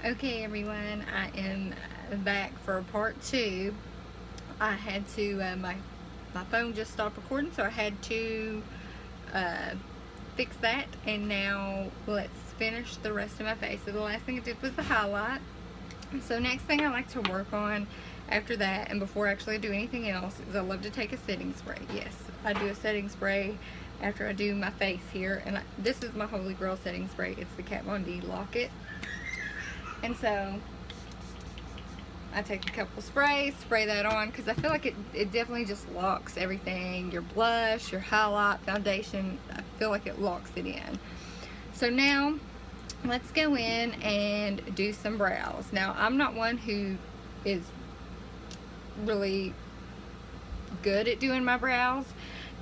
Okay, everyone, I am back for part 2. I had to, my phone just stopped recording, so I had to fix that, and now let's finish the rest of my face. So the last thing I did was the highlight. So next thing I like to work on after that, and before actually I do anything else, is I love to take a setting spray. Yes, I do a setting spray after I do my face here, and this is my holy grail setting spray. It's the Kat Von D Lock-It. And so I take a couple sprays, spray that on, because I feel like it definitely just locks everything. Your blush, your highlight, foundation, I feel like it locks it in. So now let's go in and do some brows. Now, I'm not one who is really good at doing my brows,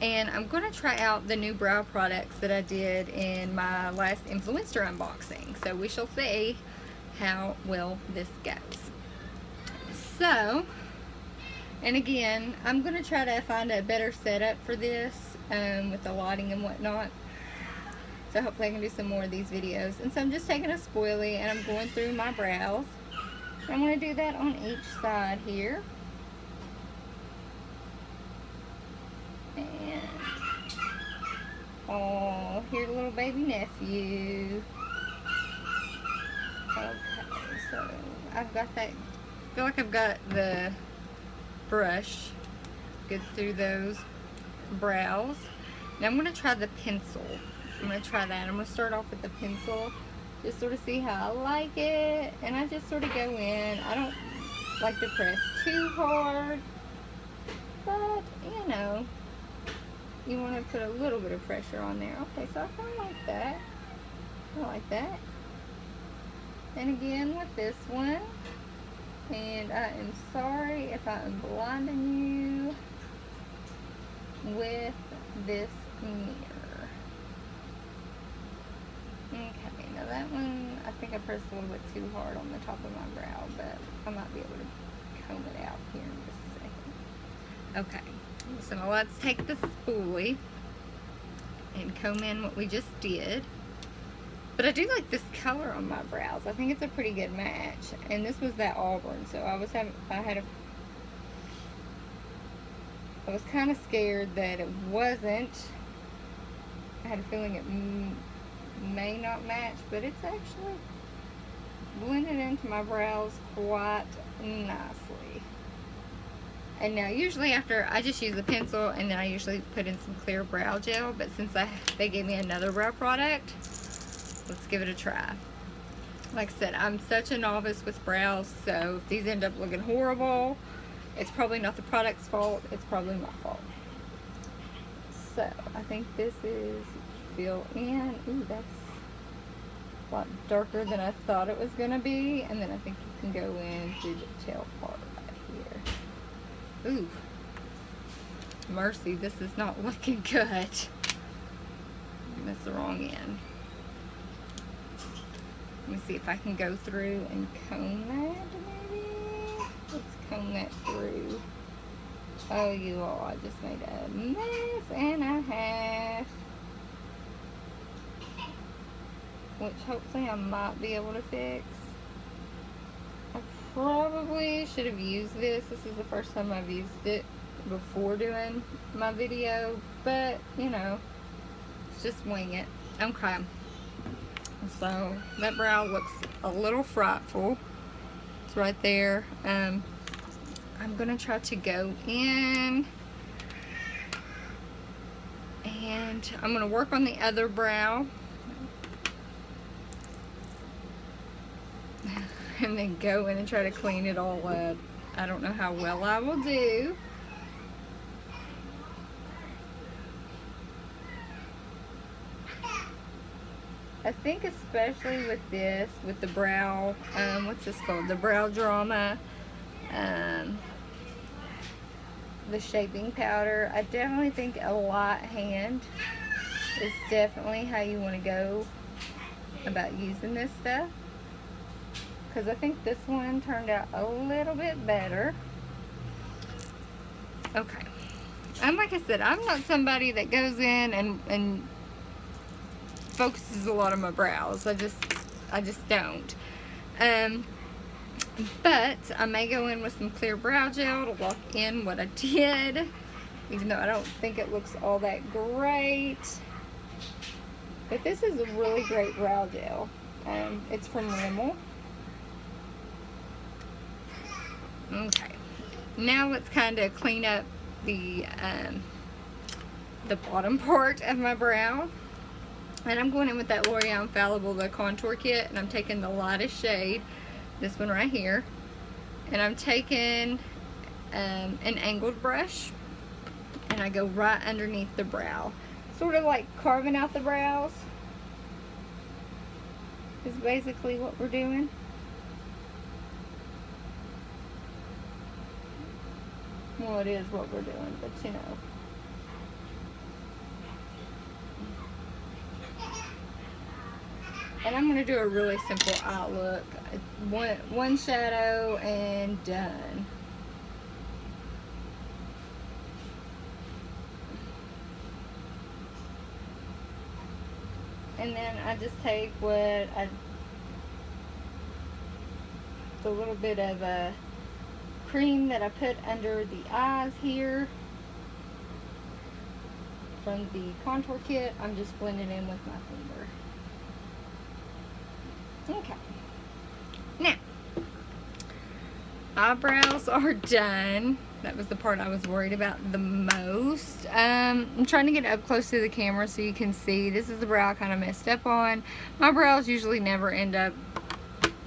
and I'm going to try out the new brow products that I did in my last Influenster unboxing. So we shall see how well this goes. So, and again, I'm going to try to find a better setup for this with the lighting and whatnot. So hopefully I can do some more of these videos. And so I'm just taking a spoilie and I'm going through my brows. I'm going to do that on each side here. And, oh, here's a little baby nephew. Okay, so I've got that, I feel like I've got the brush good through those brows. Now I'm going to try the pencil. I'm going to try that. I'm going to start off with the pencil, just sort of see how I like it, and I just sort of go in. I don't like to press too hard, but you know, you want to put a little bit of pressure on there. Okay, so I kind of like that. I like that. And again with this one, and I am sorry if I am blinding you with this mirror. Okay, now that one, I think I pressed a little bit too hard on the top of my brow, but I might be able to comb it out here in just a second. Okay, so now let's take the spoolie and comb in what we just did. But I do like this color on my brows. I think it's a pretty good match. And this was that Auburn, so I was kind of scared that it wasn't. I had a feeling it may not match, but it's actually blended into my brows quite nicely. And now usually after, I just use the pencil and then I usually put in some clear brow gel, but since they gave me another brow product, let's give it a try. Like I said, I'm such a novice with brows, so if these end up looking horrible, it's probably not the product's fault, it's probably my fault. So, I think this is fill in. Ooh, that's a lot darker than I thought it was going to be. And then I think you can go in through the tail part right here. Ooh. Mercy, this is not looking good. That's the wrong end. Let me see if I can go through and comb that, maybe. Let's comb that through. Oh, you all, I just made a mess and a half. Which hopefully I might be able to fix. I probably should have used this. This is the first time I've used it before doing my video. But, you know, just wing it. Okay. So that brow looks a little frightful. It's right there. I'm gonna try to go in and I'm gonna work on the other brow and then go in and try to clean it all up. I don't know how well I will do. I think especially with this, with the brow, what's this called? The Brow Drama, the shaping powder. I definitely think a light hand is definitely how you want to go about using this stuff. Because I think this one turned out a little bit better. Okay. And like I said, I'm not somebody that goes in and focuses a lot on my brows. I just don't. But I may go in with some clear brow gel to lock in what I did, even though I don't think it looks all that great. But this is a really great brow gel. It's from Rimmel. Okay, now let's kind of clean up the bottom part of my brow. And I'm going in with that L'Oreal Infallible, the contour kit, and I'm taking the lightest shade, this one right here, and I'm taking an angled brush, and I go right underneath the brow, sort of like carving out the brows is basically what we're doing. Well, it is what we're doing, but you know. And I'm going to do a really simple eye look. One shadow and done. And then I just take the little bit of a cream that I put under the eyes here from the contour kit. I'm just blending in with my finger. Okay. Now, eyebrows are done. That was the part I was worried about the most. I'm trying to get up close to the camera so you can see. This is the brow I kind of messed up on. My brows usually never end up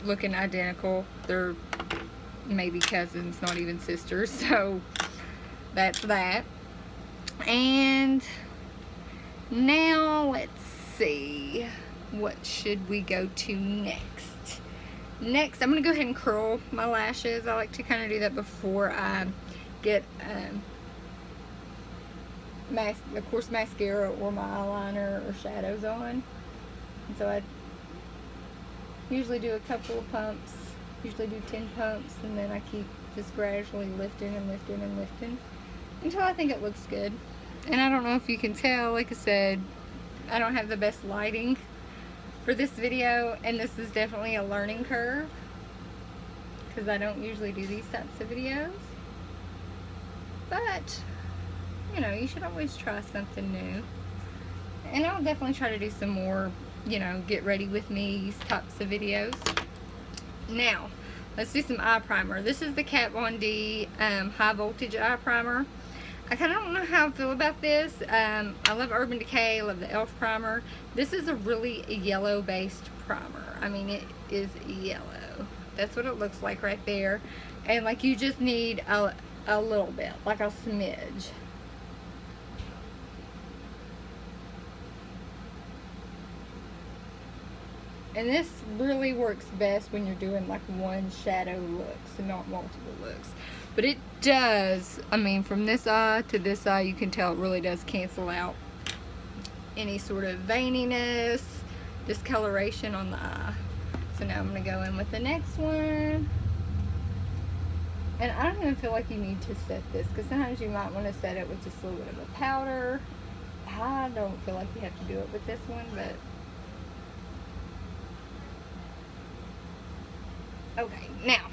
looking identical. They're maybe cousins, not even sisters. So that's that. And now let's see. What should we go to next? Next, I'm going to go ahead and curl my lashes. I like to kind of do that before I get, of course, mascara or my eyeliner or shadows on. And so I usually do a couple of pumps, usually do 10 pumps, and then I keep just gradually lifting and lifting and lifting until I think it looks good. And I don't know if you can tell, like I said, I don't have the best lighting for this video, and this is definitely a learning curve because I don't usually do these types of videos. But, you know, you should always try something new. And I'll definitely try to do some more, you know, get ready with me types of videos. Now, let's do some eye primer. This is the Kat Von D High Voltage Eye Primer. I kind of don't know how I feel about this. I love Urban Decay. I love the e.l.f. primer. This is a really yellow based primer. I mean, it is yellow. That's what it looks like right there. And like you just need a little bit, like a smidge. And this really works best when you're doing like one shadow look, so not multiple looks. But it does, I mean, from this eye to this eye, you can tell it really does cancel out any sort of veininess, discoloration on the eye. So now I'm going to go in with the next one. And I don't even feel like you need to set this, because sometimes you might want to set it with just a little bit of a powder. I don't feel like you have to do it with this one, but okay, now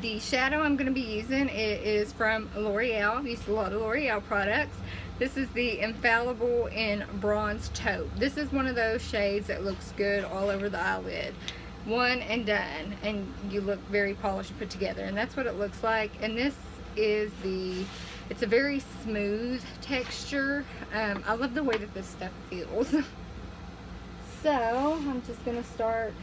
the shadow I'm going to be using is from L'Oreal. I've used a lot of L'Oreal products. This is the Infallible in Bronze Taupe. This is one of those shades that looks good all over the eyelid. One and done, and you look very polished and put together, and that's what it looks like. And this is it's a very smooth texture. I love the way that this stuff feels. So I'm just going to start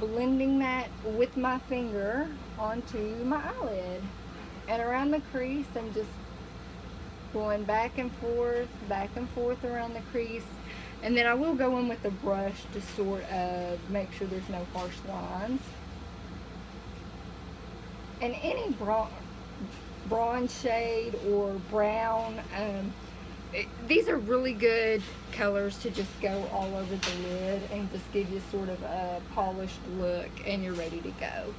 blending that with my finger onto my eyelid, and around the crease I'm just going back and forth around the crease, and then I will go in with a brush to sort of make sure there's no harsh lines. And any bronze shade or brown, these are really good colors to just go all over the lid and just give you sort of a polished look, and you're ready to go.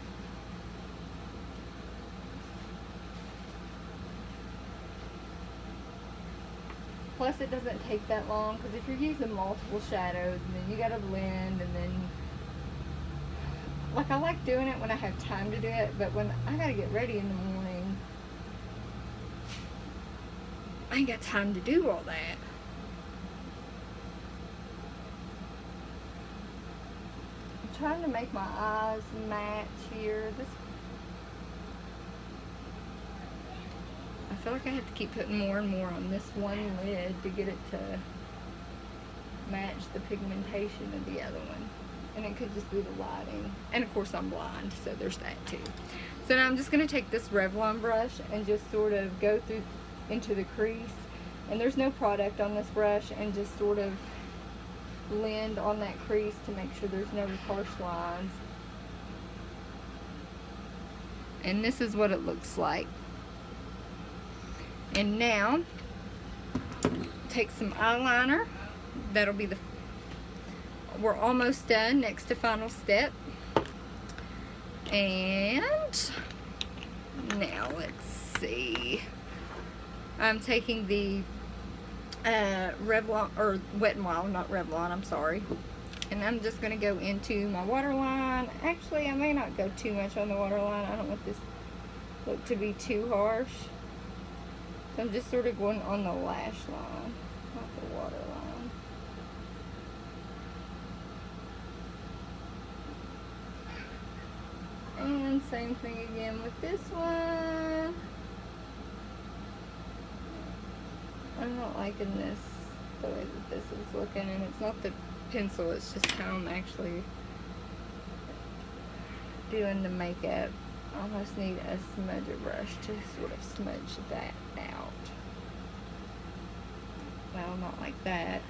Plus it doesn't take that long, because if you're using multiple shadows, and then you gotta blend, and then like, I like doing it when I have time to do it, but when I gotta get ready in the morning, I ain't got time to do all that. I'm trying to make my eyes match here. I feel like I have to keep putting more and more on this one lid to get it to match the pigmentation of the other one. And it could just be the lighting. And of course I'm blind, so there's that too. So now I'm just going to take this Revlon brush and just sort of go through into the crease. And there's no product on this brush, and just sort of blend on that crease to make sure there's no harsh lines. And this is what it looks like. And now, take some eyeliner. That'll be the, we're almost done. Next to final step. And now let's see. I'm taking the Revlon, or Wet n Wild, not Revlon, I'm sorry. And I'm just going to go into my waterline. Actually, I may not go too much on the waterline. I don't want this look to be too harsh. So I'm just sort of going on the lash line, not the waterline. And same thing again with this one. I'm not liking this, the way that this is looking, and it's not the pencil, it's just how I'm actually doing the makeup. I almost need a smudger brush to sort of smudge that out. Well, not like that.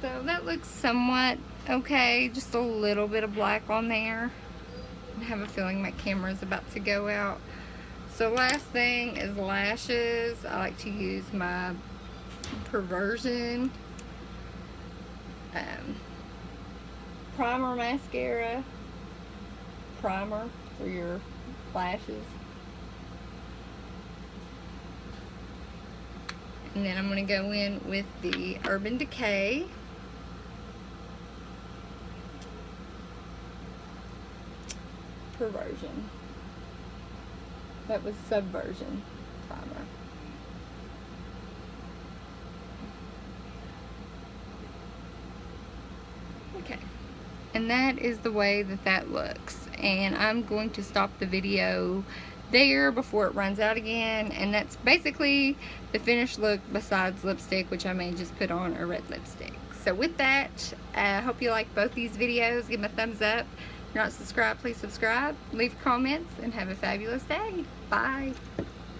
So that looks somewhat okay, just a little bit of black on there. I have a feeling my camera is about to go out. So last thing is lashes. I like to use my Perversion primer mascara. Primer for your lashes. And then I'm going to go in with the Urban Decay. Perversion. That was Subversion primer. Okay. And that is the way that that looks. And I'm going to stop the video there before it runs out again. And that's basically the finished look besides lipstick, which I may just put on a red lipstick. So with that, I hope you like both these videos. Give them a thumbs up. If you're not subscribed, please subscribe. Leave comments and have a fabulous day. Bye.